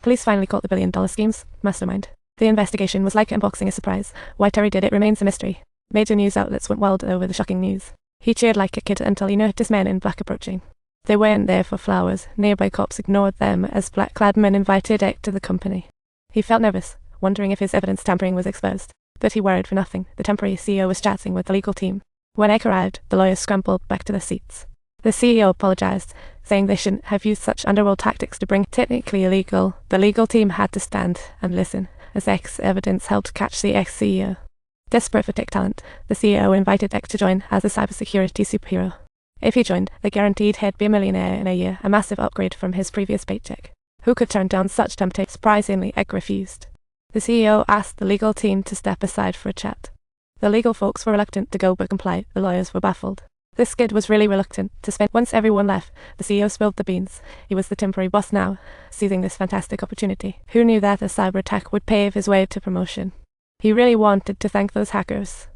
Police finally caught the billion-dollar scheme's mastermind. The investigation was like unboxing a surprise. Why Terry did it remains a mystery. Major news outlets went wild over the shocking news. He cheered like a kid until he noticed men in black approaching. They weren't there for flowers. Nearby cops ignored them as black-clad men invited Eck to the company. He felt nervous, wondering if his evidence tampering was exposed. But he worried for nothing. The temporary CEO was chatting with the legal team. When Eck arrived, the lawyers scrambled back to their seats. The CEO apologized, saying they shouldn't have used such underworld tactics to bring technically illegal. The legal team had to stand and listen, as Eck's evidence helped catch the ex-CEO. Desperate for tech talent, the CEO invited Eck to join as a cybersecurity superhero. If he joined, they guaranteed he'd be a millionaire in a year, a massive upgrade from his previous paycheck. Who could turn down such temptation? Surprisingly, Eck refused. The CEO asked the legal team to step aside for a chat. The legal folks were reluctant to go but complied. The lawyers were baffled. This kid was really reluctant to spend. Once everyone left, the CEO spilled the beans. He was the temporary boss now, seizing this fantastic opportunity. Who knew that a cyber attack would pave his way to promotion? He really wanted to thank those hackers.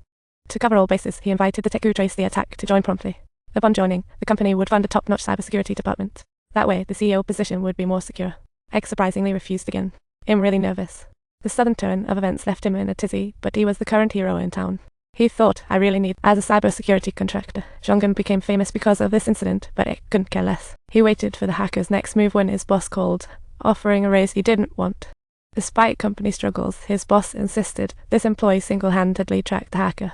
To cover all bases, he invited the tech who traced the attack to join promptly. Upon joining, the company would fund a top-notch cybersecurity department. That way, the CEO position would be more secure. Eck surprisingly refused again. I'm really nervous. The sudden turn of events left him in a tizzy, but he was the current hero in town. He thought, I really need, as a cybersecurity contractor. Jongen became famous because of this incident, but Eck couldn't care less. He waited for the hacker's next move when his boss called, offering a raise he didn't want. Despite company struggles, his boss insisted this employee single-handedly tracked the hacker.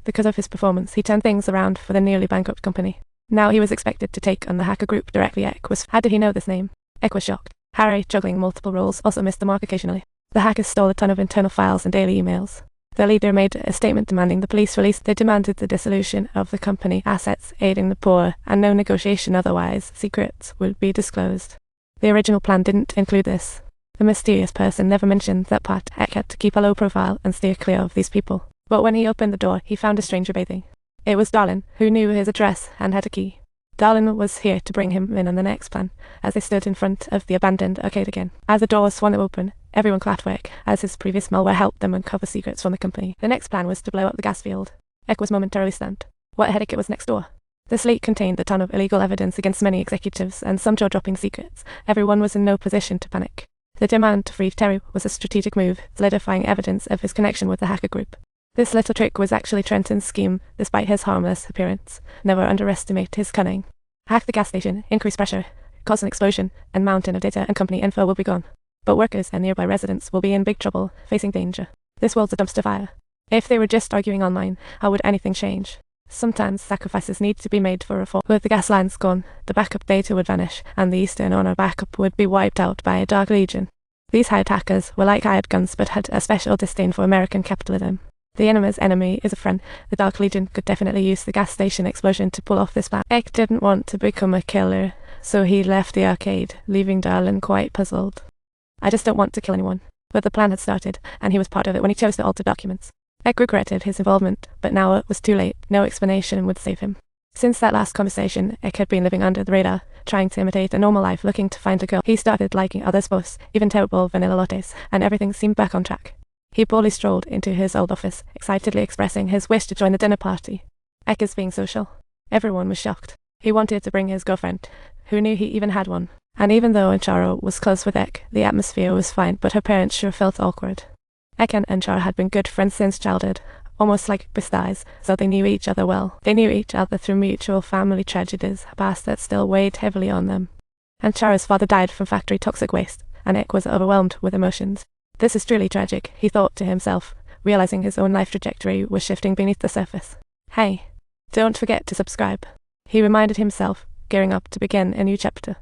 Because of his performance, he turned things around for the nearly bankrupt company. Now he was expected to take on the hacker group directly. How did he know this name? Eck was shocked. Harry, juggling multiple roles, also missed the mark occasionally. The hackers stole a ton of internal files and daily emails. The leader made a statement demanding the police release. They demanded the dissolution of the company, assets aiding the poor, and no negotiation otherwise. Secrets would be disclosed. The original plan didn't include this. The mysterious person never mentioned that part. Eck had to keep a low profile and steer clear of these people. But when he opened the door, he found a stranger bathing. It was Darlin, who knew his address and had a key. Darlin was here to bring him in on the next plan, as they stood in front of the abandoned arcade again. As the door swung open, everyone clapped for Eck, as his previous malware helped them uncover secrets from the company. The next plan was to blow up the gas field. Eck was momentarily stunned. What a headache it was next door. This leak contained a ton of illegal evidence against many executives and some jaw-dropping secrets. Everyone was in no position to panic. The demand to free Terry was a strategic move, solidifying evidence of his connection with the hacker group. This little trick was actually Trenton's scheme, despite his harmless appearance. Never underestimate his cunning. Hack the gas station, increase pressure, cause an explosion, and mountain of data and company info will be gone. But workers and nearby residents will be in big trouble, facing danger. This world's a dumpster fire. If they were just arguing online, how would anything change? Sometimes sacrifices need to be made for reform. With the gas lines gone, the backup data would vanish, and the Eastern honor backup would be wiped out by a Dark Legion. These hired hackers were like hired guns but had a special disdain for American capitalism. The enemy's enemy is a friend. The Dark Legion could definitely use the gas station explosion to pull off this plan. Eck didn't want to become a killer, so he left the arcade, leaving Darlin quite puzzled. I just don't want to kill anyone. But the plan had started, and he was part of it when he chose to alter documents. Eck regretted his involvement, but now it was too late. No explanation would save him. Since that last conversation, Eck had been living under the radar, trying to imitate a normal life, looking to find a girl. He started liking others' posts, even terrible vanilla lattes, and everything seemed back on track. He boldly strolled into his old office, excitedly expressing his wish to join the dinner party. Eck is being social. Everyone was shocked. He wanted to bring his girlfriend, who knew he even had one. And even though Ancharo was close with Eck, the atmosphere was fine, but her parents sure felt awkward. Eck and Ancharo had been good friends since childhood, almost like besties, so they knew each other well. They knew each other through mutual family tragedies, a past that still weighed heavily on them. Ancharo's father died from factory toxic waste, and Eck was overwhelmed with emotions. This is truly tragic, he thought to himself, realizing his own life trajectory was shifting beneath the surface. Hey, don't forget to subscribe. He reminded himself, gearing up to begin a new chapter.